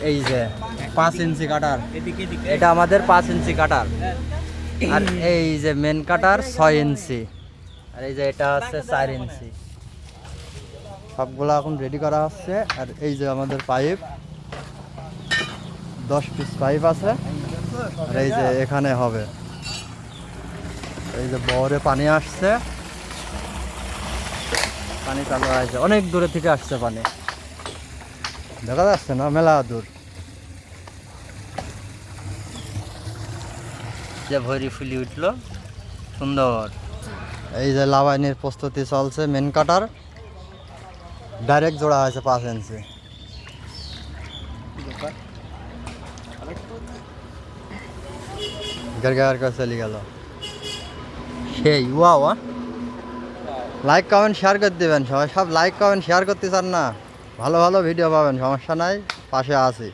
এই যে 5 ইঞ্চি কাটার, এটা আমাদের 5 ইঞ্চি কাটার। আর এই যে মেন কাটার 6 ইঞ্চি, আর এই যে এটা হচ্ছে 4 ইঞ্চি। সবগুলো এখন রেডি করা হচ্ছে। আর এই যে আমাদের পাইপ, 10 পিস পাইপ আছে। আর এই যে এখানে হবে, এই যে বহরে পানি আসছে, পানি চালু হয়েছে, অনেক দূরে থেকে আসছে পানি, দেখা যাচ্ছে না, মেলা দূর। যে ভরি ফুলি উঠলো সুন্দর। এই যে লাভাইনের প্রস্তুতি চলছে, মেন কাটার ডাইরেক্ট জোড়া হয়েছে 5 ইঞ্চি। গার করে চলে গেল সেই। ওয়াও, লাইক কমেন্ট শেয়ার করে দেবেন সবাই, সব লাইক কমেন্ট শেয়ার করতে চান না, ভালো ভালো ভিডিও পাবেন, সমস্যা নাই, পাশে আছি।